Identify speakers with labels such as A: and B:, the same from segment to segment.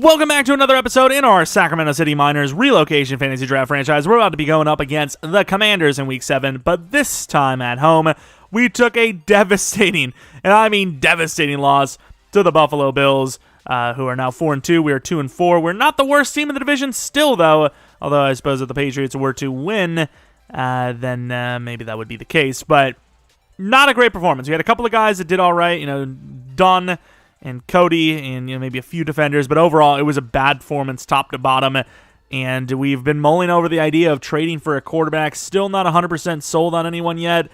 A: Welcome back to another episode in our Sacramento City Miners Relocation Fantasy Draft franchise. We're about to be going up against the Commanders in Week 7, but this time at home, we took a devastating, and I mean devastating loss to the Buffalo Bills, who are now 4-2. We are 2-4. We're not the worst team in the division still, though, although I suppose if the Patriots were to win, then maybe that would be the case, but not a great performance. We had a couple of guys that did all right, Dunn and Cody and maybe a few defenders, but overall it was a bad performance top to bottom, and we've been mulling over the idea of trading for a quarterback. Still not 100% sold on anyone yet.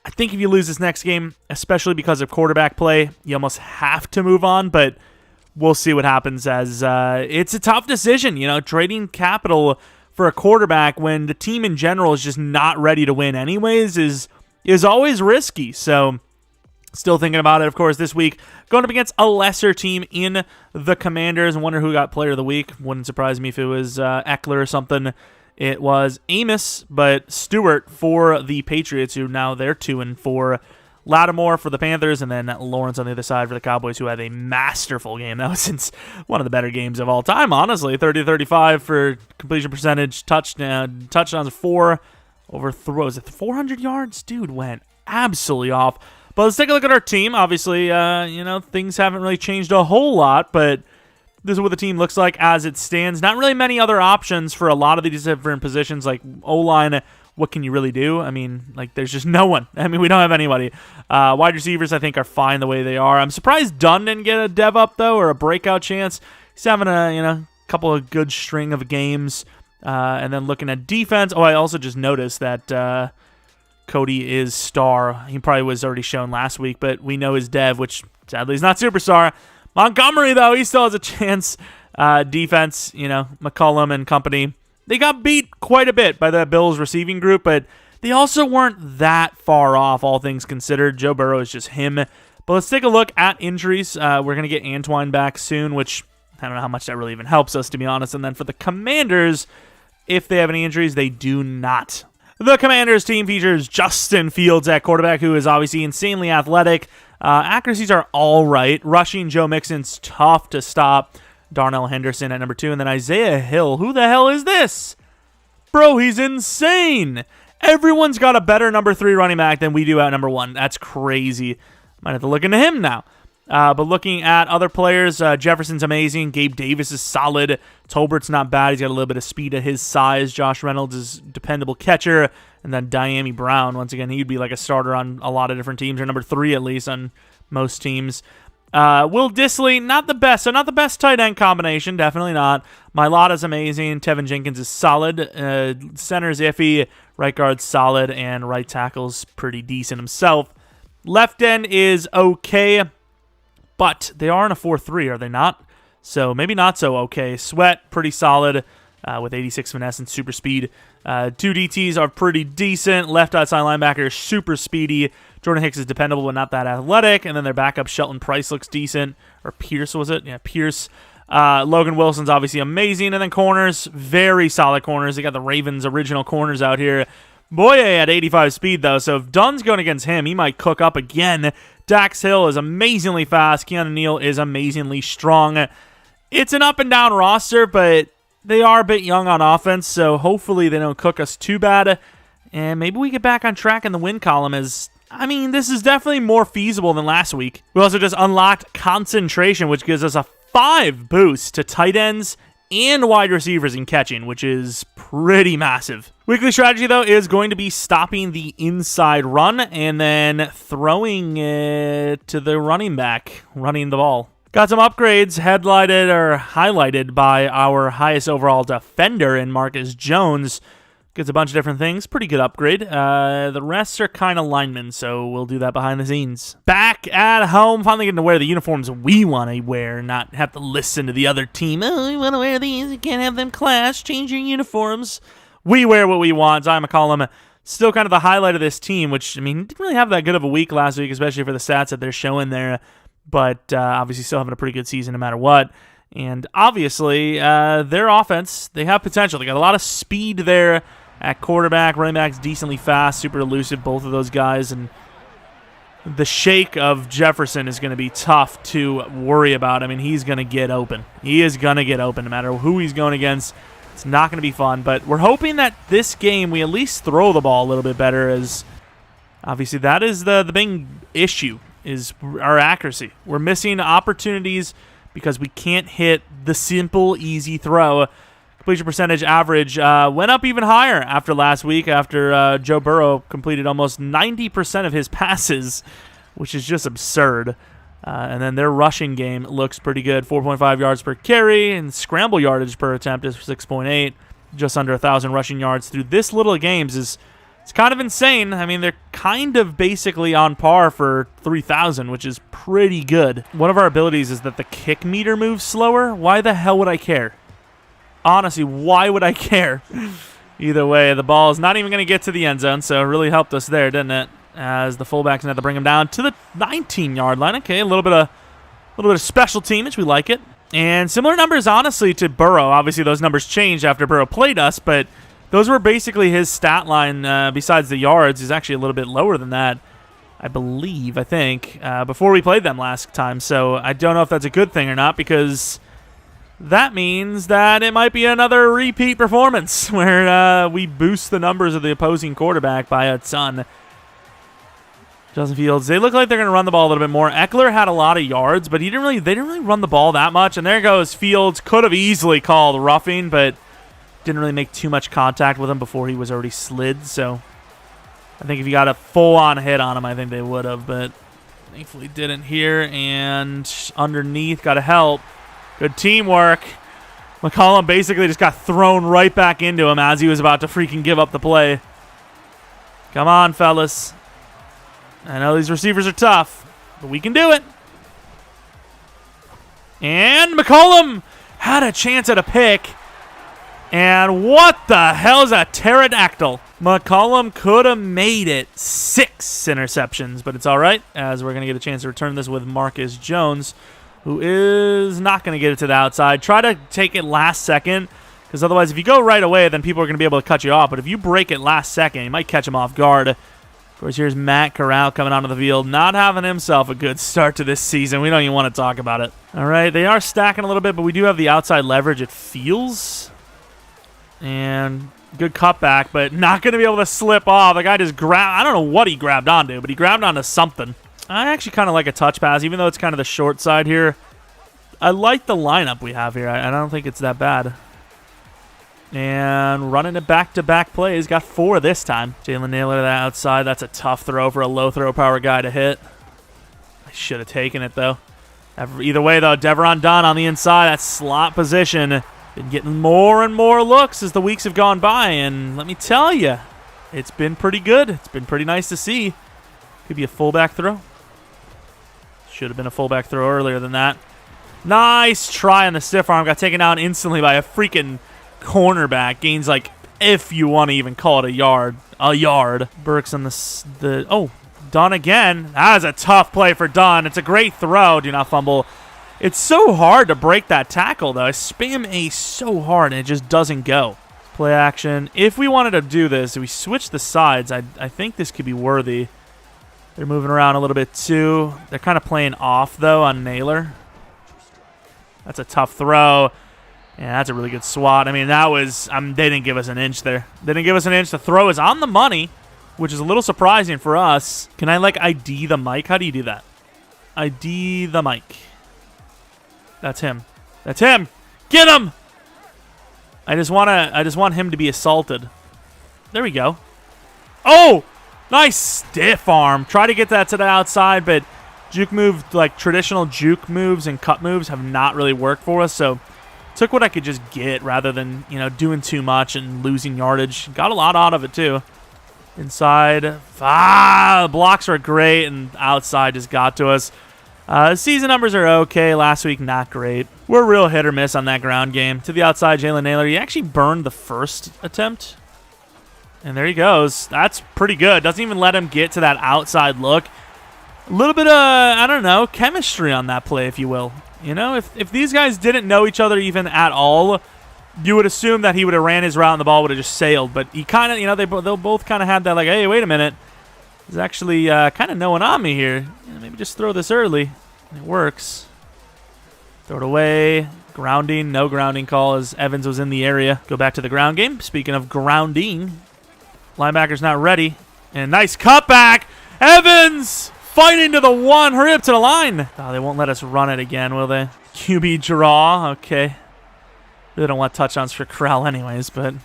A: I think if you lose this next game, especially because of quarterback play, you almost have to move on, but we'll see what happens as it's a tough decision, trading capital for a quarterback when the team in general is just not ready to win anyways is always risky. So still thinking about it, of course, this week. Going up against a lesser team in the Commanders. I wonder who got Player of the Week. Wouldn't surprise me if it was Eckler or something. It was Amos, but Stewart for the Patriots, who now they're 2-4. Lattimore for the Panthers, and then Lawrence on the other side for the Cowboys, who had a masterful game. That was one of the better games of all time, honestly. 30-35 for completion percentage, touchdowns 4 over 400 yards? Dude went absolutely off. But let's take a look at our team. Obviously, things haven't really changed a whole lot, but this is what the team looks like as it stands. Not really many other options for a lot of these different positions, like O-line. What can you really do? I mean, there's just no one. I mean, we don't have anybody. Wide receivers, I think, are fine the way they are. I'm surprised Dunn didn't get a dev up, though, or a breakout chance. He's having a couple of good string of games. And then looking at defense, I also just noticed that Cody is star. He probably was already shown last week, but we know his dev, which sadly is not superstar. Montgomery, though, he still has a chance. Defense, McCollum and company, they got beat quite a bit by the Bills receiving group, but they also weren't that far off, all things considered. Joe Burrow is just him. But let's take a look at injuries. We're going to get Antoine back soon, which I don't know how much that really even helps us, to be honest. And then for the Commanders, if they have any injuries, they do not. The Commanders team features Justin Fields at quarterback, who is obviously insanely athletic. Accuracies are all right. Rushing, Joe Mixon's tough to stop. Darnell Henderson at number 2. And then Isaiah Hill. Who the hell is this? Bro, he's insane. Everyone's got a better number 3 running back than we do at number 1. That's crazy. Might have to look into him now. But looking at other players, Jefferson's amazing. Gabe Davis is solid. Tolbert's not bad. He's got a little bit of speed at his size. Josh Reynolds is a dependable catcher. And then Diami Brown, once again, he'd be like a starter on a lot of different teams, or number 3 at least on most teams. Will Dissly, not the best. So not the best tight end combination. Definitely not. Mailata's amazing. Tevin Jenkins is solid. Center's iffy. Right guard's solid. And right tackle's pretty decent himself. Left end is okay. But they are in a 4-3, are they not? So maybe not so okay. Sweat, pretty solid with 86 finesse and super speed. 2 DTs are pretty decent. Left outside linebacker is super speedy. Jordan Hicks is dependable but not that athletic. And then their backup, Shelton Price, looks decent. Or Pierce, was it? Yeah, Pierce. Logan Wilson's obviously amazing. And then corners, very solid corners. They got the Ravens' original corners out here. Boye at 85 speed, though, so if Dunn's going against him, he might cook up again. Dax Hill is amazingly fast. Keanu Neal is amazingly strong. It's an up-and-down roster, but they are a bit young on offense, so hopefully they don't cook us too bad. And maybe we get back on track in the win column this is definitely more feasible than last week. We also just unlocked concentration, which gives us a 5 boost to tight ends and wide receivers in catching, which is pretty massive. Weekly strategy, though, is going to be stopping the inside run and then throwing it to the running back, running the ball. Got some upgrades highlighted by our highest overall defender in Marcus Jones. Gets a bunch of different things. Pretty good upgrade. The rest are kind of linemen, so we'll do that behind the scenes. Back at home, finally getting to wear the uniforms we want to wear, not have to listen to the other team. Oh, we want to wear these. You can't have them clash. Change your uniforms. We wear what we want. Zion McCollum, still kind of the highlight of this team, which, didn't really have that good of a week last week, especially for the stats that they're showing there. But obviously still having a pretty good season no matter what. And obviously, their offense, they have potential. They got a lot of speed there at quarterback. Running back's decently fast, super elusive, both of those guys. And the shake of Jefferson is going to be tough to worry about. I mean, he's going to get open. He is going to get open no matter who he's going against. It's not going to be fun, but we're hoping that this game we at least throw the ball a little bit better, as obviously that is the big issue, is our accuracy. We're missing opportunities because we can't hit the simple, easy throw. Completion percentage average went up even higher after last week, after Joe Burrow completed almost 90% of his passes, which is just absurd. And then their rushing game looks pretty good. 4.5 yards per carry, and scramble yardage per attempt is 6.8. Just under 1,000 rushing yards through this little of games it's kind of insane. I mean, they're kind of basically on par for 3,000, which is pretty good. One of our abilities is that the kick meter moves slower. Why the hell would I care? Honestly, why would I care? Either way, the ball is not even going to get to the end zone, so it really helped us there, didn't it? As the fullbacks had to bring him down to the 19-yard line. Okay, a little bit of special teamage. We like it. And similar numbers, honestly, to Burrow. Obviously, those numbers changed after Burrow played us, but those were basically his stat line. Besides the yards, is actually a little bit lower than that, I think, before we played them last time. So I don't know if that's a good thing or not, because that means that it might be another repeat performance where we boost the numbers of the opposing quarterback by a ton. Justin Fields, they look like they're going to run the ball a little bit more. Eckler had a lot of yards, but they didn't really run the ball that much. And there goes Fields. Could have easily called roughing, but didn't really make too much contact with him before he was already slid. So I think if you got a full-on hit on him, I think they would have, but thankfully didn't here. And underneath, got to help. Good teamwork. McCollum basically just got thrown right back into him as he was about to freaking give up the play. Come on, fellas. I know these receivers are tough, but we can do it. And McCollum had a chance at a pick. And what the hell is a pterodactyl? McCollum could have made it 6 interceptions, but it's all right, as we're going to get a chance to return this with Marcus Jones, who is not going to get it to the outside. Try to take it last second, because otherwise if you go right away, then people are going to be able to cut you off. But if you break it last second, you might catch him off guard. Of course, here's Matt Corral coming onto the field, not having himself a good start to this season. We don't even want to talk about it. All right, they are stacking a little bit, but we do have the outside leverage, it feels. And good cutback, but not going to be able to slip off. The guy just grabbed, I don't know what he grabbed onto, but he grabbed onto something. I actually kind of like a touch pass, even though it's kind of the short side here. I like the lineup we have here. I don't think it's that bad. And running it back-to-back plays. Got 4 this time. Jalen Naylor to the outside. That's a tough throw for a low throw power guy to hit. I should have taken it, though. Either way, though, Deveron Dunn on the inside. That slot position. Been getting more and more looks as the weeks have gone by. And let me tell you, it's been pretty good. It's been pretty nice to see. Could be a fullback throw. Should have been a fullback throw earlier than that. Nice try on the stiff arm. Got taken down instantly by a freaking cornerback. Gains, like, if you want to even call it a yard. Burks on oh, Dunn again. That is a tough play for Dunn. It's a great throw. Do not fumble. It's so hard to break that tackle, though. I spam A so hard, and it just doesn't go. Play action. If we wanted to do this, if we switch the sides, I think this could be worthy. They're moving around a little bit, too. They're kind of playing off, though, on Naylor. That's a tough throw. Yeah, that's a really good swat. I mean, that was... they didn't give us an inch there. They didn't give us an inch. The throw is on the money, which is a little surprising for us. Can I, like, ID the mic? How do you do that? ID the mic. That's him. That's him. Get him! I just want him to be assaulted. There we go. Oh! Nice stiff arm. Try to get that to the outside, but juke move, like traditional juke moves and cut moves have not really worked for us, so took what I could just get rather than, doing too much and losing yardage. Got a lot out of it, too. Inside. Blocks were great, and outside just got to us. Season numbers are okay. Last week, not great. We're real hit or miss on that ground game. To the outside, Jalen Naylor. He actually burned the first attempt. And there he goes. That's pretty good. Doesn't even let him get to that outside look. A little bit of, I don't know, chemistry on that play, if you will. If these guys didn't know each other even at all, you would assume that he would have ran his route and the ball would have just sailed. But he kind of, they'll both kind of had that, like, hey, wait a minute. He's actually kind of knowing on me here. Maybe just throw this early. It works. Throw it away. Grounding. No grounding call as Evans was in the area. Go back to the ground game. Speaking of grounding, linebacker's not ready. And nice cutback. Evans fighting to the one. Hurry up to the line. Oh, they won't let us run it again, will they? QB draw. Okay. Really don't want touchdowns for Corral anyways, but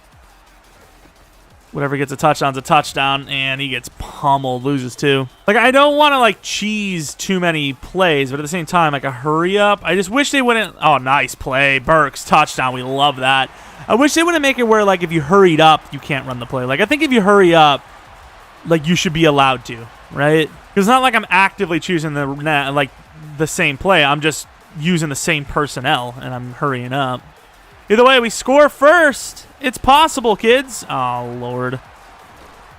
A: whatever gets a touchdown's a touchdown, and he gets pummeled, loses two. Like, I don't want to, like, cheese too many plays, but at the same time, like, a hurry up. I just wish they wouldn't. Oh, nice play. Burks, touchdown. We love that. I wish they wouldn't make it where, like, if you hurried up, you can't run the play. Like, I think if you hurry up, like, you should be allowed to, right? Because it's not like I'm actively choosing the same play. I'm just using the same personnel, and I'm hurrying up. Either way, we score first. It's possible, kids. Oh, Lord.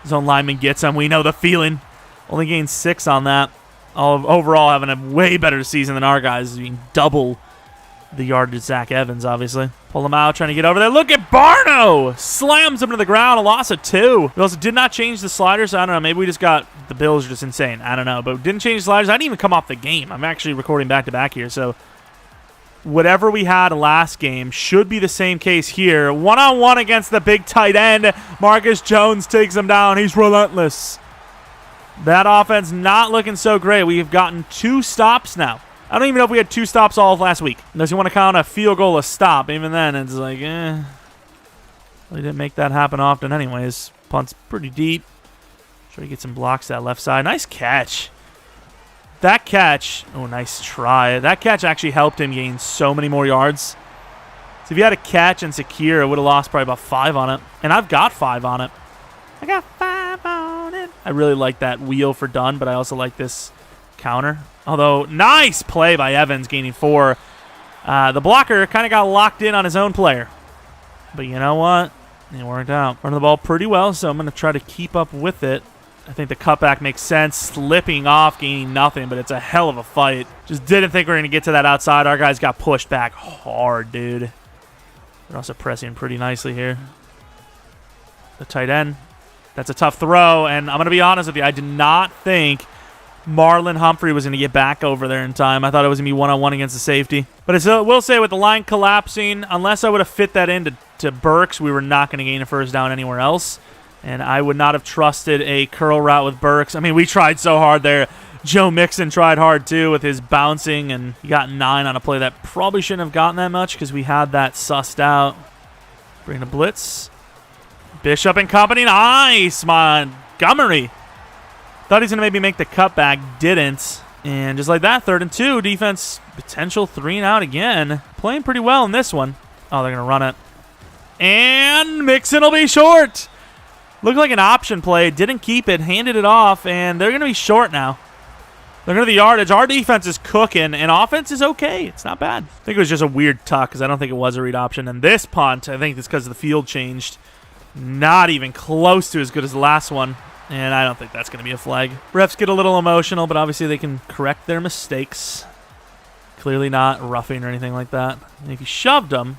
A: Zone lineman gets him. We know the feeling. Only gained 6 on that. Overall, having a way better season than our guys. Being double the yardage Zach Evans, obviously. Pull him out, trying to get over there. Look at Barno! Slams him to the ground. A loss of 2. We also did not change the sliders. I don't know. Maybe we just got... The Bills are just insane. I don't know. But didn't change the sliders. I didn't even come off the game. I'm actually recording back-to-back here, so... Whatever we had last game should be the same case here. One-on-one against the big tight end. Marcus Jones takes him down. He's relentless. That offense not looking so great. We've gotten 2 stops now. I don't even know if we had 2 stops all of last week. Unless you want to count a field goal a stop. Even then, it's like, We didn't make that happen often anyways. Punt's pretty deep. Try to get some blocks that left side. Nice catch. That catch, oh, nice try. That catch actually helped him gain so many more yards. So if he had a catch and secure, I would have lost probably about 5 on it. And I've got 5 on it. I got 5 on it. I really like that wheel for done, but I also like this counter. Although, nice play by Evans, gaining 4. The blocker kind of got locked in on his own player. But you know what? It worked out. Running the ball pretty well, so I'm going to try to keep up with it. I think the cutback makes sense. Slipping off, gaining nothing, but it's a hell of a fight. Just didn't think we were going to get to that outside. Our guys got pushed back hard, dude. They're also pressing pretty nicely here. The tight end. That's a tough throw, and I'm going to be honest with you. I did not think Marlon Humphrey was going to get back over there in time. I thought it was going to be one-on-one against the safety. But I will say with the line collapsing, unless I would have fit that into Burks, we were not going to gain a first down anywhere else. And I would not have trusted a curl route with Burks. I mean, we tried so hard there. Joe Mixon tried hard, too, with his bouncing, and he got 9 on a play that probably shouldn't have gotten that much because we had that sussed out. Bring the blitz. Bishop and company. Nice, Montgomery. Thought he's going to maybe make the cutback. Didn't. And just like that, 3rd and 2. Defense potential 3 and out again. Playing pretty well in this one. Oh, they're going to run it. And Mixon will be short. Looked like an option play. Didn't keep it. Handed it off. And they're going to be short now. They're going to the yardage. Our defense is cooking. And offense is okay. It's not bad. I think it was just a weird tuck because I don't think it was a read option. And this punt, I think it's because the field changed. Not even close to as good as the last one. And I don't think that's going to be a flag. Refs get a little emotional, but obviously they can correct their mistakes. Clearly not roughing or anything like that. And if you shoved them,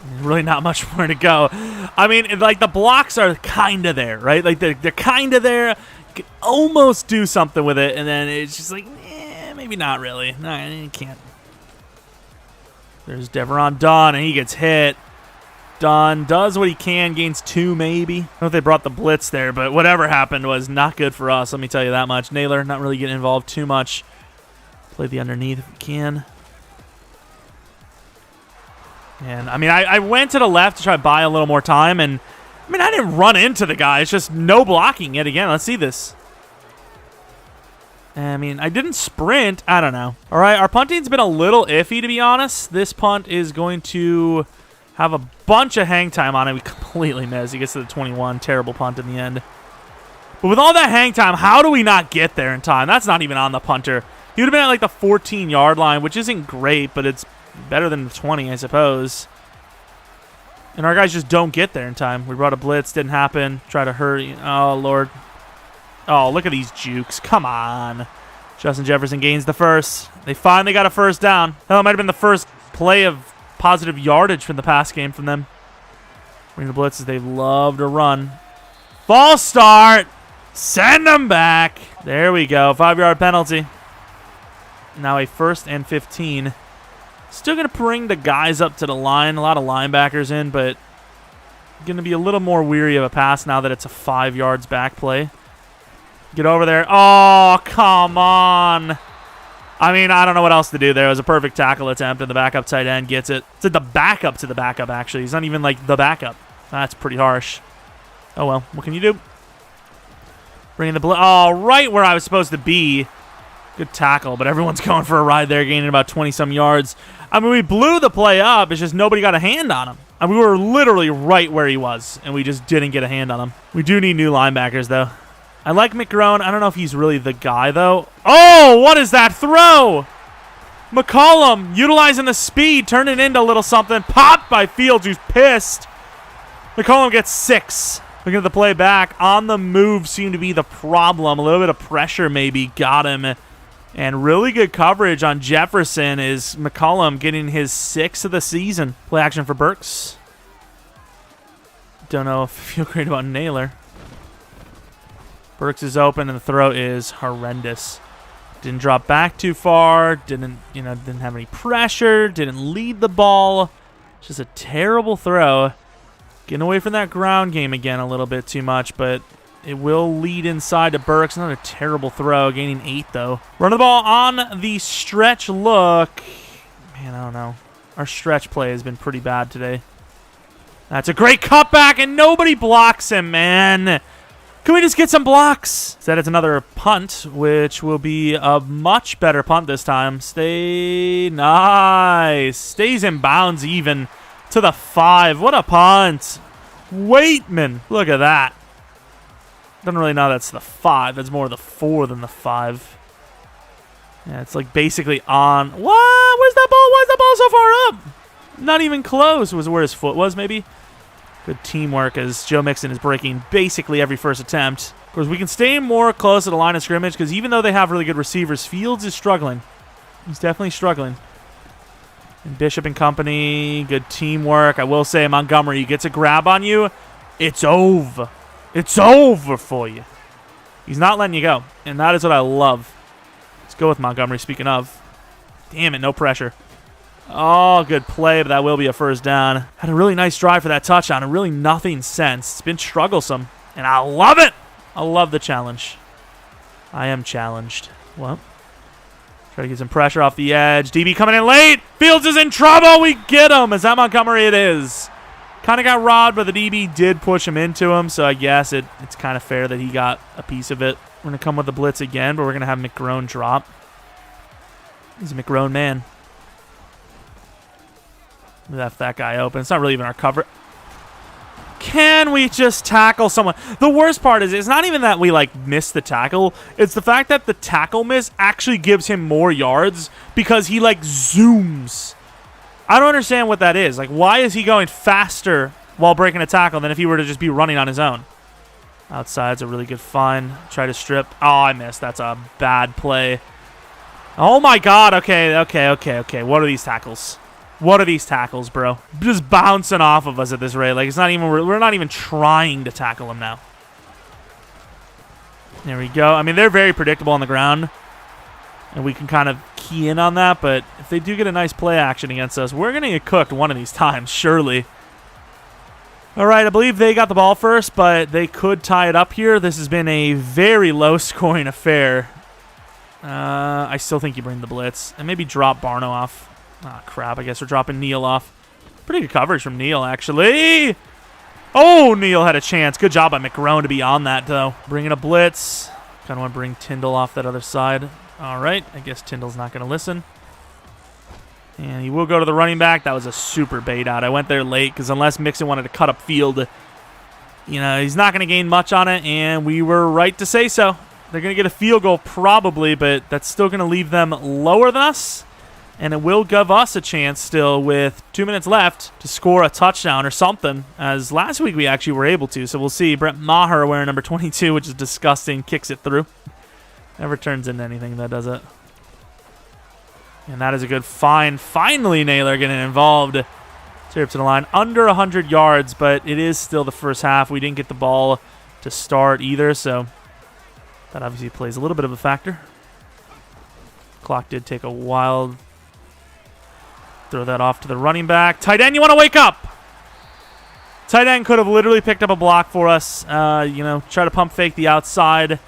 A: there's really not much more to go. I mean, like, the blocks are kind of there, right? Like, they're kind of there. You can almost do something with it, and then it's just like, maybe not really. No, you can't. There's Deveron Dunn, and he gets hit. Dunn does what he can, gains 2 maybe. I don't know if they brought the blitz there, but whatever happened was not good for us, let me tell you that much. Naylor not really getting involved too much. Play the underneath if we can. And, I mean, I went to the left to try to buy a little more time, and, I mean, I didn't run into the guy. It's just no blocking yet again. Let's see this. I mean, I didn't sprint. I don't know. All right, our punting's been a little iffy, to be honest. This punt is going to have a bunch of hang time on it. We completely missed. He gets to the 21. Terrible punt in the end. But with all that hang time, how do we not get there in time? That's not even on the punter. He would have been at, like, the 14-yard line, which isn't great, but it's better than the 20, I suppose. And our guys just don't get there in time. We brought a blitz. Didn't happen. Try to hurry. Oh, Lord. Oh, look at these jukes. Come on. Justin Jefferson gains the first. They finally got a first down. Hell, it might have been the first play of positive yardage from the pass game from them. Bring the blitzes. They love to run. False start. Send him back. There we go. 5-yard penalty. Now a 1st and 15. Still going to bring the guys up to the line. A lot of linebackers in, but going to be a little more weary of a pass now that it's a 5 yards back play. Get over there. Oh, come on. I mean, I don't know what else to do there. It was a perfect tackle attempt, and the backup tight end gets it. It's the backup to the backup, actually. He's not even like the backup. That's pretty harsh. Oh, well. What can you do? Bringing the oh, right where I was supposed to be. Good tackle, but everyone's going for a ride there, gaining about 20-some yards. I mean, we blew the play up. It's just nobody got a hand on him. I mean, we were literally right where he was, and we just didn't get a hand on him. We do need new linebackers, though. I like McGrone. I don't know if he's really the guy, though. Oh, what is that throw? McCollum utilizing the speed, turned it into a little something. Popped by Fields, who's pissed. McCollum gets 6. Looking at the play back. On the move seemed to be the problem. A little bit of pressure maybe got him. And really good coverage on Jefferson is McCollum getting his 6th of the season. Play action for Burks. Don't know if I feel great about Naylor. Burks is open and the throw is horrendous. Didn't drop back too far. Didn't have any pressure. Didn't lead the ball. Just a terrible throw. Getting away from that ground game again a little bit too much, but it will lead inside to Burks. Not a terrible throw, gaining 8, though. Run the ball on the stretch look. Man, I don't know. Our stretch play has been pretty bad today. That's a great cutback, and nobody blocks him, man. Can we just get some blocks? Instead, it's another punt, which will be a much better punt this time. Stay nice. Stays in bounds even to the 5. What a punt. Waitman. Look at that. Doesn't really know that's the 5. That's more the 4 than the 5. Yeah, it's like basically on. What? Where's that ball? Why is that ball so far up? Not even close. Was where his foot was, maybe. Good teamwork as Joe Mixon is breaking basically every first attempt. Of course, we can stay more close to the line of scrimmage because even though they have really good receivers, Fields is struggling. He's definitely struggling. And Bishop and company, good teamwork. I will say Montgomery gets a grab on you. It's over. It's over for you. He's not letting you go, and that is what I love. Let's go with Montgomery, speaking of. Damn it, no pressure. Oh, good play, but that will be a first down. Had a really nice drive for that touchdown, and really nothing since. It's been strugglesome, and I love it. I love the challenge. I am challenged. Well, try to get some pressure off the edge. DB coming in late. Fields is in trouble. We get him. Is that Montgomery? It is. Kind of got robbed, but the DB did push him into him, so I guess it's kind of fair that he got a piece of it. We're going to come with the blitz again, but we're going to have McGrone drop. He's a McGrone man. We left that guy open. It's not really even our cover. Can we just tackle someone? The worst part is it's not even that we missed the tackle. It's the fact that the tackle miss actually gives him more yards because he zooms. I don't understand what that is. Why is he going faster while breaking a tackle than if he were to just be running on his own? Outside's a really good find. Try to strip. Oh, I missed. That's a bad play. Oh my God. Okay. What are these tackles? What are these tackles, bro? Just bouncing off of us at this rate. It's not even. We're not even trying to tackle him now. There we go. I mean, they're very predictable on the ground, and we can kind of key in on that. But if they do get a nice play action against us, we're gonna get cooked one of these times, surely. All right, I believe they got the ball first, but they could tie it up here. This has been a very low-scoring affair. I still think you bring the blitz and maybe drop Barno off. Ah, crap. I guess we're dropping Neal off. Pretty good coverage from Neal, actually. Oh, Neal had a chance. Good job by McGrone to be on that, though. Bringing a blitz. Kind of want to bring Tyndall off that other side. All right. I guess Tyndall's not going to listen. And he will go to the running back. That was a super bait out. I went there late because unless Mixon wanted to cut up field, he's not going to gain much on it, and we were right to say so. They're going to get a field goal probably, but that's still going to leave them lower than us. And it will give us a chance still with 2 minutes left to score a touchdown or something, as last week we actually were able to. So we'll see. Brett Maher wearing number 22, which is disgusting, kicks it through. Never turns into anything that does it. And that is a good find. Finally, Naylor getting involved. Straight up to the line. Under 100 yards, but it is still the first half. We didn't get the ball to start either, so That obviously plays a little bit of a factor. Clock did take a while. Throw that off to the running back. Tight end, you want to wake up! Tight end could have literally picked up a block for us. You know, try to pump fake the outside.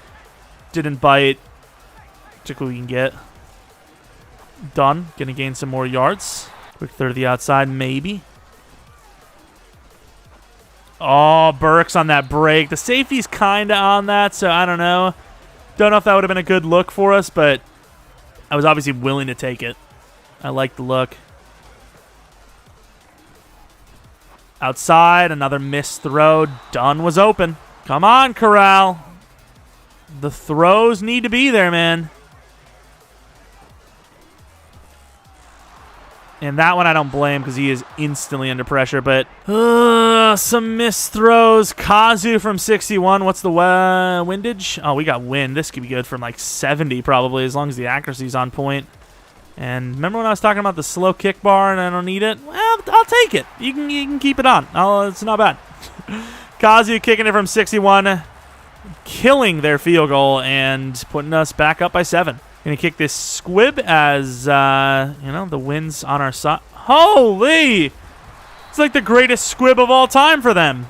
A: Didn't bite. Took what we can get. Done. Gonna gain some more yards. Quick throw to the outside, maybe. Oh, Burks on that break. The safety's kind of on that, so I don't know. Don't know if that would have been a good look for us, but I was obviously willing to take it. I like the look. Outside, another missed throw. Dunn was open. Come on, Corral. The throws need to be there, man. And that one I don't blame because he is instantly under pressure. But some missed throws. Kazu from 61. What's the windage? Oh, we got wind. This could be good from like 70 probably, as long as the accuracy's on point. And remember when I was talking about the slow kick bar and I don't need it? Well, I'll take it. You can keep it on. It's not bad. Kazu kicking it from 61, killing their field goal and putting us back up by 7. Gonna kick this squib as, you know, the wind's on our side. Holy! It's like the greatest squib of all time for them.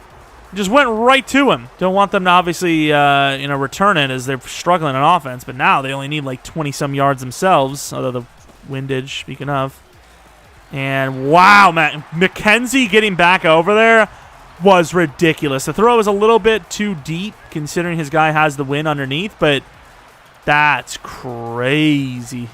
A: Just went right to him. Don't want them to obviously, you know, return it as they're struggling on offense, but now they only need like 20-some yards themselves, although the windage, speaking of. And wow, man, McKenzie getting back over there was ridiculous. The throw was a little bit too deep considering his guy has the wind underneath, but that's crazy.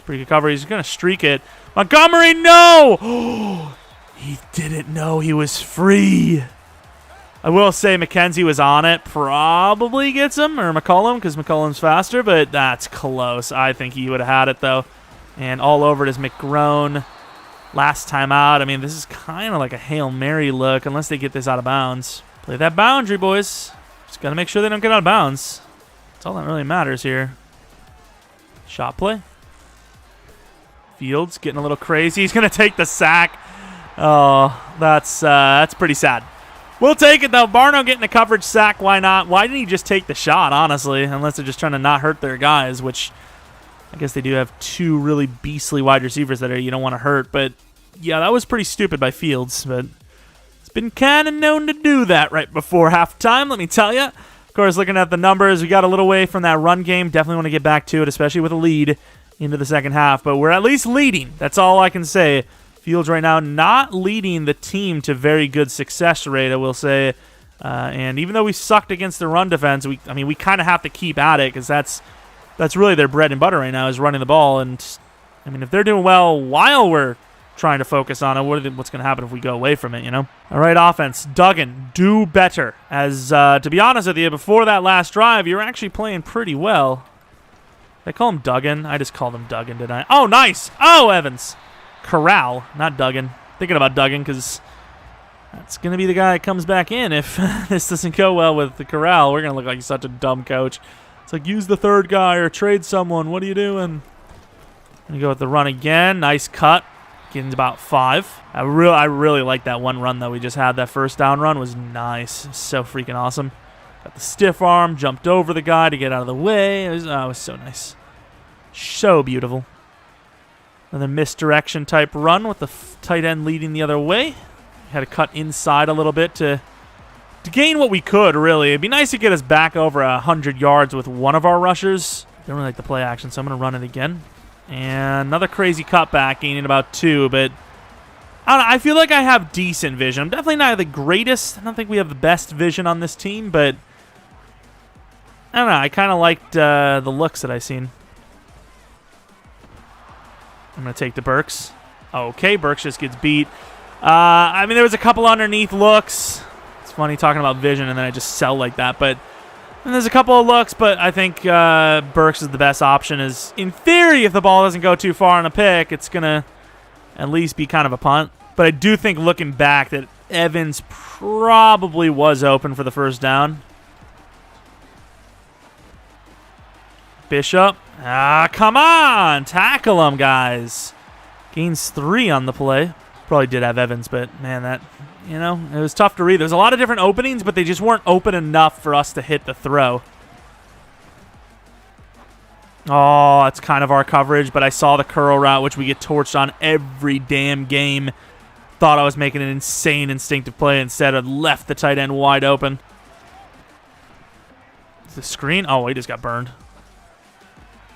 A: Pretty good cover. He's going to streak it. Montgomery, no! He didn't know he was free. I will say McKenzie was on it. Probably gets him, or McCollum, because McCollum's faster, but that's close. I think he would have had it, though. And all over it is McGrone. Last time out. I mean, this is kind of like a Hail Mary look, unless they get this out of bounds. Play that boundary, boys. Just got to make sure they don't get out of bounds. That's all that really matters here. Shot play. Fields getting a little crazy. He's going to take the sack. Oh, that's pretty sad. We'll take it, though. Barno getting a coverage sack. Why not? Why didn't he just take the shot, honestly? Unless they're just trying to not hurt their guys, which I guess they do have two really beastly wide receivers that you don't want to hurt. But, yeah, that was pretty stupid by Fields. But it's been kind of known to do that right before halftime, let me tell you. Of course, looking at the numbers, we got a little way from that run game. Definitely want to get back to it, especially with a lead into the second half. But we're at least leading. That's all I can say. Fields right now not leading the team to very good success rate, I will say. And even though we sucked against the run defense, we kind of have to keep at it because that's really their bread and butter right now is running the ball. And, I mean, if they're doing well while we're trying to focus on it, what's going to happen if we go away from it, you know? All right, offense. Duggan, do better. As, to be honest with you, before that last drive, you were actually playing pretty well. Did I call him Duggan? I just called him Duggan, didn't I? Oh, nice. Oh, Evans. Corral, not Duggan. Thinking about Duggan because that's going to be the guy that comes back in if this doesn't go well with the Corral. We're going to look like such a dumb coach. It's like, use the third guy or trade someone. What are you doing? Going to go with the run again. Nice cut. Getting about 5. I really like that one run that we just had. That first down run was nice. So freaking awesome. Got the stiff arm. Jumped over the guy to get out of the way. It was so nice. So beautiful. Another misdirection type run with the tight end leading the other way. Had to cut inside a little bit to gain what we could, really. It'd be nice to get us back over 100 yards with one of our rushers. Don't really like the play action, so I'm going to run it again. And another crazy cutback, gaining about 2, but I don't know, I feel like I have decent vision. I'm definitely not the greatest. I don't think we have the best vision on this team, but I don't know. I kind of liked the looks that I seen. I'm going to take the Burks. Okay, Burks just gets beat. I mean, there was a couple underneath looks. It's funny talking about vision, and then I just sell like that. But and there's a couple of looks, but I think Burks is the best option. Is in theory, if the ball doesn't go too far on a pick, it's going to at least be kind of a punt. But I do think looking back that Evans probably was open for the first down. Bishop. Come on. Tackle him, guys. Gains 3 on the play. Probably did have Evans, but man, that, you know, it was tough to read. There's a lot of different openings, but they just weren't open enough for us to hit the throw. Oh, that's kind of our coverage, but I saw the curl route, which we get torched on every damn game. Thought I was making an insane instinctive play. Instead, I left the tight end wide open. Is the screen? Oh, he just got burned.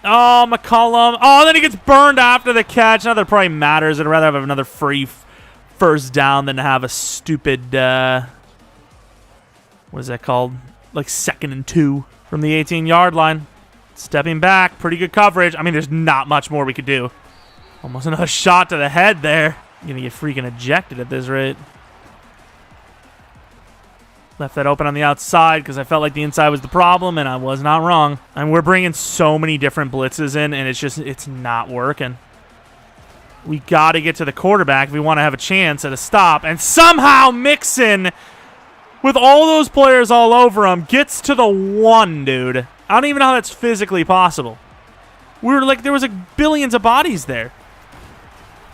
A: Oh, McCollum. Oh, then he gets burned after the catch. Not that it probably matters. I'd rather have another free first down than to have a stupid, what is that called? Like 2nd and 2 from the 18-yard line. Stepping back. Pretty good coverage. I mean, there's not much more we could do. Almost another shot to the head there. You're going to get freaking ejected at this rate. Left that open on the outside because I felt like the inside was the problem, and I was not wrong. And we're bringing so many different blitzes in, and it's not working. We got to get to the quarterback if we want to have a chance at a stop. And somehow Mixon, with all those players all over him, gets to the 1, dude. I don't even know how that's physically possible. We were like, there was like billions of bodies there.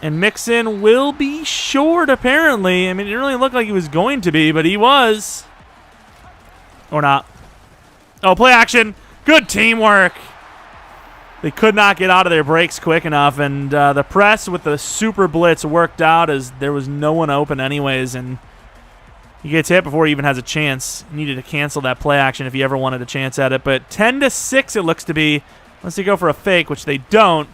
A: And Mixon will be short, apparently. I mean, it didn't really look like he was going to be, but he was. Or not. Oh, play action. Good teamwork. They could not get out of their breaks quick enough, and the press with the super blitz worked out as there was no one open anyways, and he gets hit before he even has a chance. He needed to cancel that play action if he ever wanted a chance at it, but 10-6 it looks to be, unless they go for a fake, which they don't.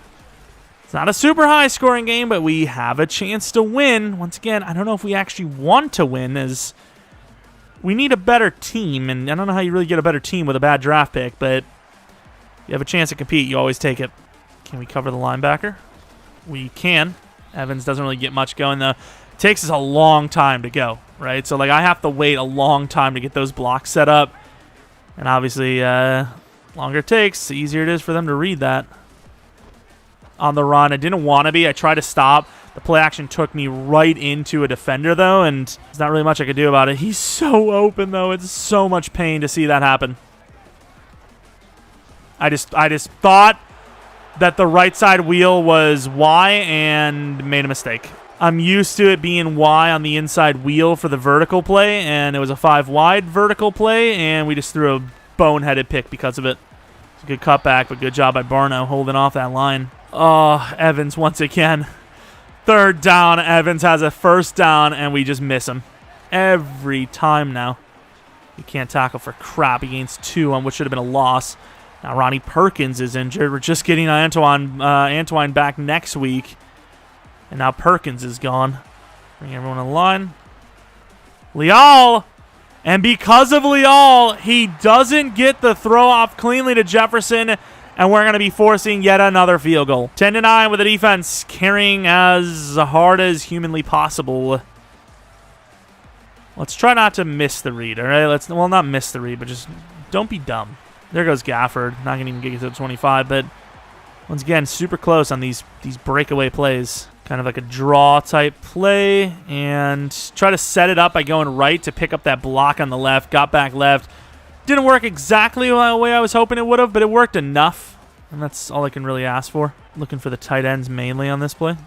A: It's not a super high-scoring game, but we have a chance to win. Once again, I don't know if we actually want to win, as we need a better team, and I don't know how you really get a better team with a bad draft pick, but you have a chance to compete, you always take it. Can we cover the linebacker? We can. Evans doesn't really get much going, though. It takes us a long time to go, right? So, like, I have to wait a long time to get those blocks set up, and obviously, longer it takes, the easier it is for them to read that. On the run, I didn't want to be. I tried to stop. The play action took me right into a defender, though, and there's not really much I could do about it. He's so open, though. It's so much pain to see that happen. I just thought that the right side wheel was Y and made a mistake. I'm used to it being Y on the inside wheel for the vertical play, and it was a 5-wide vertical play, and we just threw a boneheaded pick because of it. It's a good cutback, but good job by Barno holding off that line. Oh, Evans once again. 3rd down, Evans has a 1st down, and we just miss him. Every time now. He can't tackle for crap. He gains 2 on what should have been a loss. Now Ronnie Perkins is injured. We're just getting Antoine back next week. And now Perkins is gone. Bring everyone in line. Leal! And because of Leal, he doesn't get the throw off cleanly to Jefferson, and we're going to be forcing yet another field goal. 10-9 with the defense carrying as hard as humanly possible. Let's try not to miss the read, all right? Well, not miss the read, but just don't be dumb. There goes Gafford. Not going to even get to the 25, but once again, super close on these breakaway plays. Kind of like a draw type play, and try to set it up by going right to pick up that block on the left. Got back left. Didn't work exactly the way I was hoping it would have, but it worked enough, and that's all I can really ask for. Looking for the tight ends mainly on this play.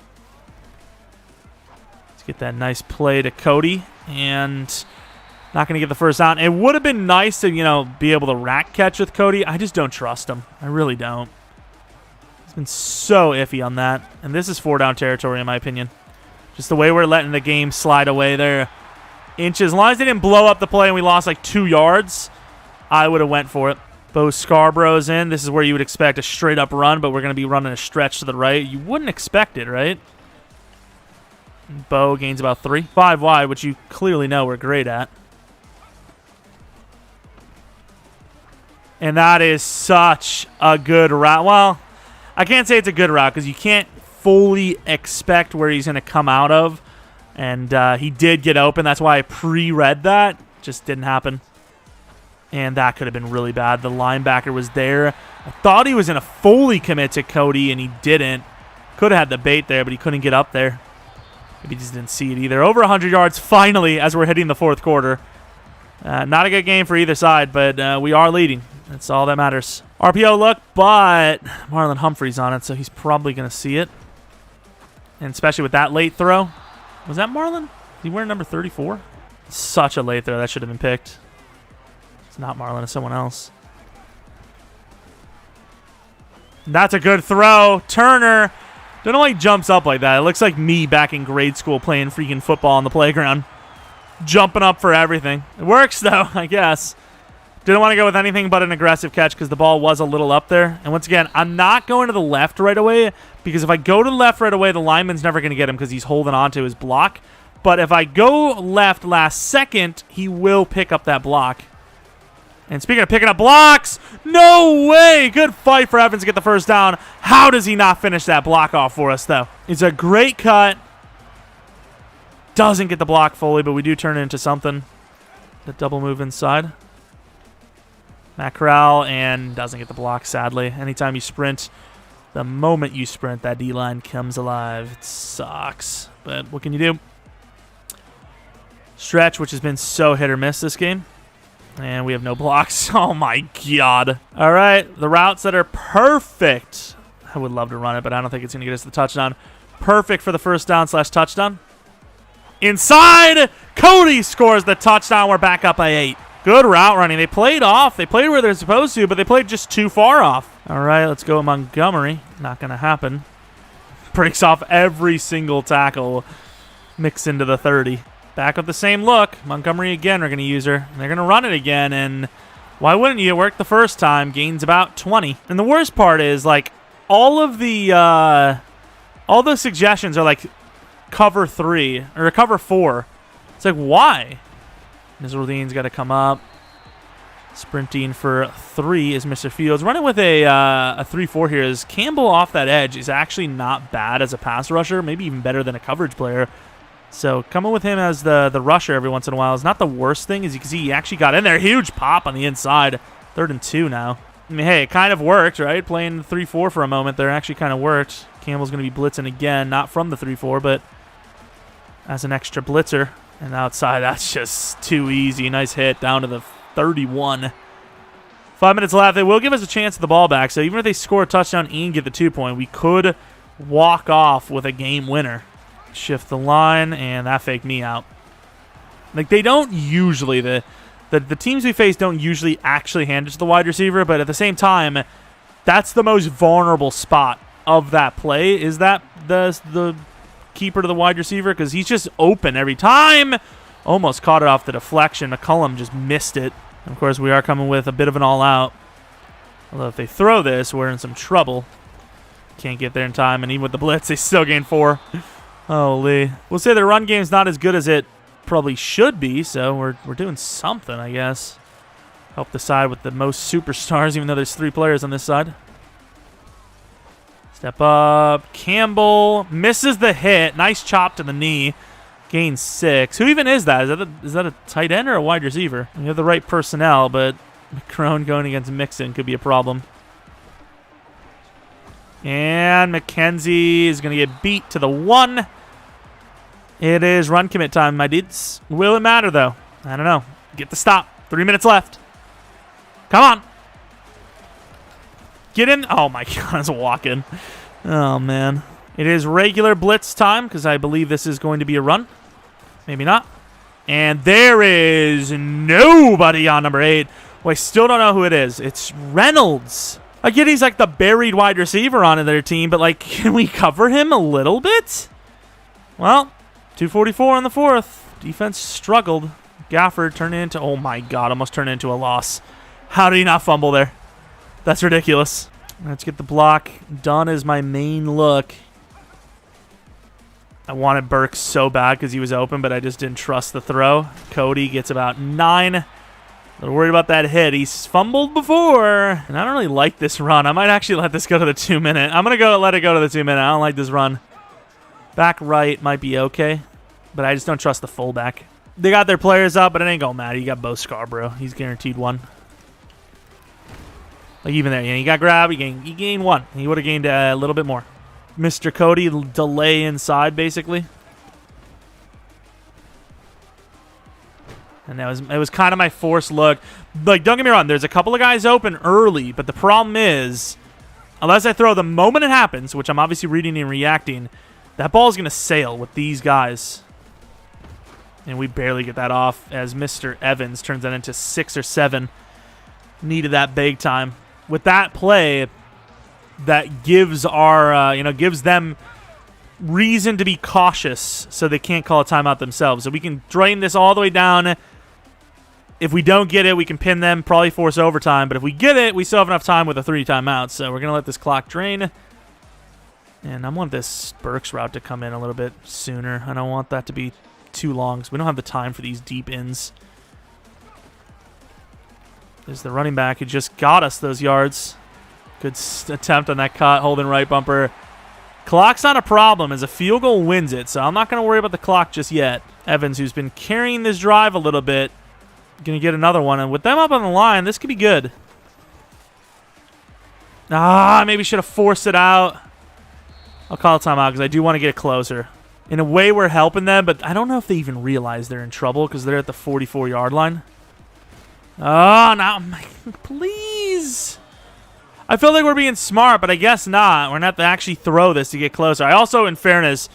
A: Let's get that nice play to Cody, and not going to get the 1st down. It would have been nice to, be able to rack catch with Cody. I just don't trust him. I really don't. He's been so iffy on that, and this is 4-down territory in my opinion. Just the way we're letting the game slide away there. Inches. As long as they didn't blow up the play and we lost like 2 yards, I would have went for it. Bo Scarborough's in. This is where you would expect a straight-up run, but we're going to be running a stretch to the right. You wouldn't expect it, right? Bo gains about 3. 5 wide, which you clearly know we're great at. And that is such a good route. Well, I can't say it's a good route because you can't fully expect where he's going to come out of. And he did get open. That's why I pre-read that. Just didn't happen. And that could have been really bad. The linebacker was there. I thought he was going to fully commit to Cody, and he didn't. Could have had the bait there, but he couldn't get up there. Maybe he just didn't see it either. Over 100 yards finally as we're hitting the 4th quarter. Not a good game for either side, but we are leading. That's all that matters. RPO look, but Marlon Humphrey's on it, so he's probably going to see it. And especially with that late throw, Was that Marlon? Is he wearing number 34? Such a late throw. That should have been picked. It's not Marlon. It's someone else. That's a good throw. Turner. Don't know why he jumps up like that. It looks like me back in grade school playing freaking football on the playground. Jumping up for everything. It works, though, I guess. Didn't want to go with anything but an aggressive catch because the ball was a little up there. And once again, I'm not going to the left right away because if I go to the left right away, the lineman's never going to get him because he's holding on to his block. But if I go left last second, he will pick up that block. And speaking of picking up blocks, no way! Good fight for Evans to get the first down. How does he not finish that block off for us, though? It's a great cut. Doesn't get the block fully, but we do turn it into something. The double move inside. Matt Corral, and doesn't get the block, sadly. Anytime you sprint, the moment you sprint, that D-line comes alive. It sucks, but what can you do? Stretch, which has been so hit or miss this game. And we have no blocks. Oh, my God. All right, the routes that are perfect. I would love to run it, but I don't think it's going to get us the touchdown. Perfect for the first down / touchdown. Inside! Cody scores the touchdown. We're back up by 8. Good route running. They played off. They played where they're supposed to, but they played just too far off. All right, let's go Montgomery. Not going to happen. Breaks off every single tackle. Mix into the 30. Back with the same look. Montgomery again, we're going to use her. And they're going to run it again, and why wouldn't you? It worked the first time. Gains about 20. And the worst part is, like, all the suggestions are like cover 3 or cover 4. It's like, why? Nisraldine's got to come up. Sprinting for 3 is Mr. Fields. Running with a 3-4 here is Campbell off that edge is actually not bad as a pass rusher, maybe even better than a coverage player. So coming with him as the rusher every once in a while is not the worst thing. As you can see, he actually got in there. Huge pop on the inside. 3rd and 2 now. I mean, hey, it kind of worked, right? Playing 3-4 for a moment there actually kind of worked. Campbell's going to be blitzing again, not from the 3-4, but as an extra blitzer. And outside, that's just too easy. Nice hit down to the 31. 5 minutes left. They will give us a chance at the ball back. So even if they score a touchdown and get the 2-point, we could walk off with a game winner. Shift the line, and that faked me out. Like, they don't usually, the teams we face don't usually actually hand it to the wide receiver, but at the same time, that's the most vulnerable spot of that play, is that the keeper to the wide receiver, because he's just open every time. Almost caught it off the deflection. McCullum just missed it. And of course, we are coming with a bit of an all-out. Although if they throw this, we're in some trouble. Can't get there in time, and even with the blitz, they still gain 4. Holy. We'll say the run game's not as good as it probably should be, so we're doing something, I guess. Help the side with the most superstars, even though there's 3 players on this side. Step up. Campbell misses the hit. Nice chop to the knee. Gains 6. Who even is that? Is that a tight end or a wide receiver? We have the right personnel, but McCrone going against Mixon could be a problem. And McKenzie is going to get beat to the 1. It is run commit time, my dudes. Will it matter, though? I don't know. Get the stop. 3 minutes left. Come on. Get in. Oh, my God. It's a walk-in. Oh, man. It is regular blitz time because I believe this is going to be a run. Maybe not. And there is nobody on number 8. Well, I still don't know who it is. It's Reynolds. I get he's like the buried wide receiver on their team, but, like, can we cover him a little bit? Well, 2:44 on the 4th. Defense struggled. Gafford turned it into, oh, my God, almost turned it into a loss. How did he not fumble there? That's ridiculous. Let's get the block done as my main look. I wanted Burke so bad because he was open, but I just didn't trust the throw. Cody gets about 9. A little worried about that hit. He's fumbled before, and I don't really like this run. I might actually let this go to the 2-minute. I'm going to let it go to the 2-minute. I don't like this run. Back right might be okay, but I just don't trust the fullback. They got their players up, but it ain't going to matter. You got Bo Scarborough. He's guaranteed 1. Like, even there, he got grabbed. He gained 1. He would have gained a little bit more. Mr. Cody delay inside, basically. And it was kind of my forced look. Like, don't get me wrong, there's a couple of guys open early, but the problem is, unless I throw the moment it happens, which I'm obviously reading and reacting, that ball is going to sail with these guys. And we barely get that off as Mr. Evans turns that into 6 or 7. Needed that big time. With that play, that gives our, gives them reason to be cautious so they can't call a timeout themselves. So we can drain this all the way down. If we don't get it, we can pin them, probably force overtime. But if we get it, we still have enough time with a 3 timeouts. So we're going to let this clock drain. And I want this Burks route to come in a little bit sooner. I don't want that to be too long because we don't have the time for these deep ins. There's the running back who just got us those yards. Good attempt on that cut, holding right bumper. Clock's not a problem as a field goal wins it, so I'm not going to worry about the clock just yet. Evans, who's been carrying this drive a little bit, going to get another one. And with them up on the line, this could be good. Maybe should have forced it out. I'll call a timeout because I do want to get it closer. In a way, we're helping them, but I don't know if they even realize they're in trouble because they're at the 44-yard line. Oh, now, please. I feel like we're being smart, but I guess not. We're going to have to actually throw this to get closer. I also, in fairness,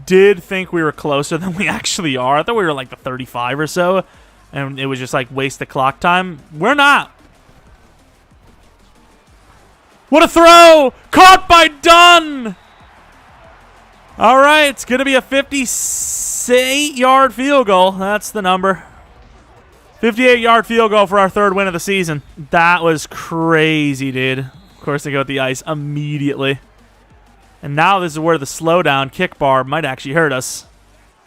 A: did think we were closer than we actually are. I thought we were like the 35 or so, and it was just like waste the clock time. We're not. What a throw! Caught by Dunn! All right, it's going to be a 58-yard field goal. That's the number. 58-yard field goal for our 3rd win of the season. That was crazy, dude. Of course, they go with the ice immediately. And now this is where the slowdown kick bar might actually hurt us.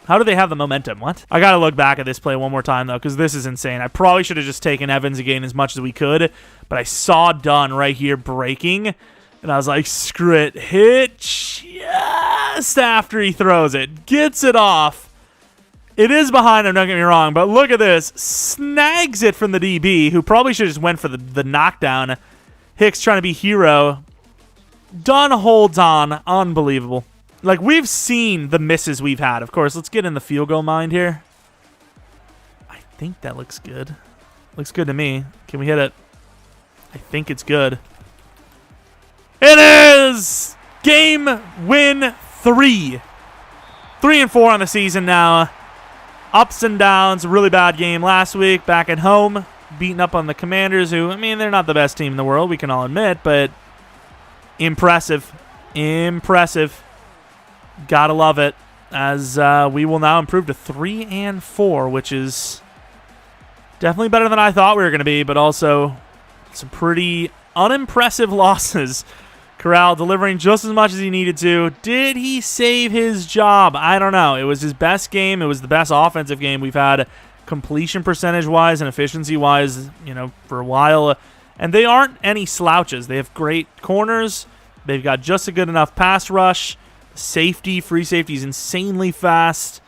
A: How do they have the momentum? What? I got to look back at this play one more time, though, because this is insane. I probably should have just taken Evans again as much as we could, but I saw Dunn right here breaking, and I was like, screw it. Hit just after he throws it. Gets it off. It is behind him, don't get me wrong, but look at this. Snags it from the DB, who probably should have just went for the knockdown. Hicks trying to be hero. Dunn holds on. Unbelievable. Like, we've seen the misses we've had. Of course, let's get in the field goal mind here. I think that looks good. Looks good to me. Can we hit it? I think it's good. It is! Game win 3. 3-4 on the season now. Ups and downs. Really bad game last week. Back at home. Beating up on the Commanders, who, I mean, they're not the best team in the world, we can all admit, but impressive. Impressive. Gotta love it. As we will now improve to 3-4, which is definitely better than I thought we were going to be, but also some pretty unimpressive losses. Corral delivering just as much as he needed to. Did he save his job? I don't know. It was his best game. It was the best offensive game we've had completion percentage-wise and efficiency-wise, for a while. And they aren't any slouches. They have great corners. They've got just a good enough pass rush. Safety, free safety is insanely fast.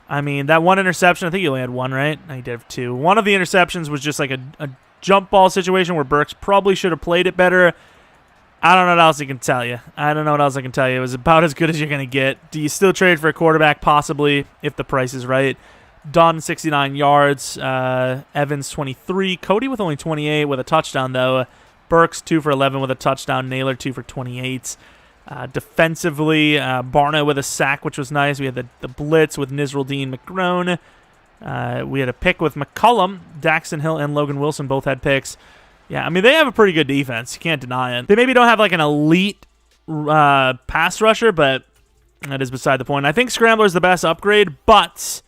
A: I mean, that one interception, I think he only had one, right? No, he did have 2. One of the interceptions was just like a jump ball situation where Burks probably should have played it better. I don't know what else I can tell you. It was about as good as you're going to get. Do you still trade for a quarterback? Possibly, if the price is right. Dunn, 69 yards. Evans, 23. Cody with only 28 with a touchdown, though. Burks, 2 for 11 with a touchdown. Naylor, 2 for 28. Defensively, Barna with a sack, which was nice. We had the blitz with Nisraldine McGrone. We had a pick with McCullum. Daxton Hill and Logan Wilson both had picks. Yeah, I mean, they have a pretty good defense. You can't deny it. They maybe don't have like an elite pass rusher, but that is beside the point. I think Scrambler's the best upgrade, but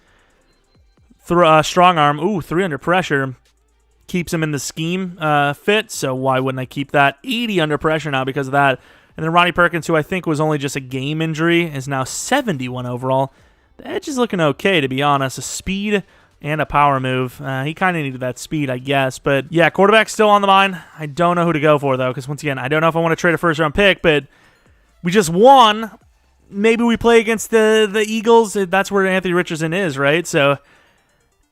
A: strong arm, 3 under pressure, keeps him in the scheme fit, so why wouldn't I keep that? 80 under pressure now because of that. And then Ronnie Perkins, who I think was only just a game injury, is now 71 overall. The edge is looking okay, to be honest. A speed and a power move. He kind of needed that speed, I guess. But, yeah, quarterback's still on the mind. I don't know who to go for, though, because, once again, I don't know if I want to trade a first-round pick, but we just won. Maybe we play against the Eagles. That's where Anthony Richardson is, right? So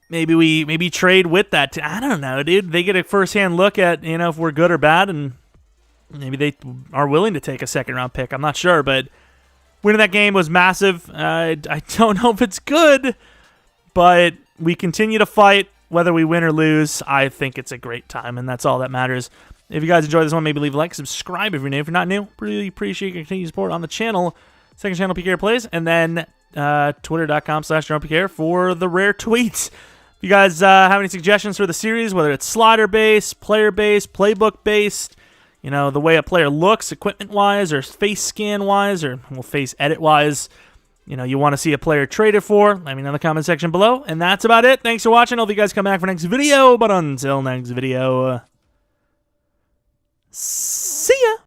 A: maybe we trade with that. I don't know, dude. They get a first-hand look at, if we're good or bad, and maybe they are willing to take a second-round pick. I'm not sure, but winning that game was massive. I don't know if it's good, but we continue to fight. Whether we win or lose, I think it's a great time, and that's all that matters. If you guys enjoyed this one, maybe leave a like, subscribe if you're new. If you're not new, really appreciate your continued support on the channel. Second channel, PK Plays, and then twitter.com/Jeromepkr for the rare tweets. If you guys have any suggestions for the series, whether it's slider-based, player-based, playbook-based, you know, the way a player looks equipment-wise or face scan-wise or face edit-wise, you know, you want to see a player traded for, let me know in the comment section below. And that's about it. Thanks for watching. Hope you guys come back for next video. But until next video,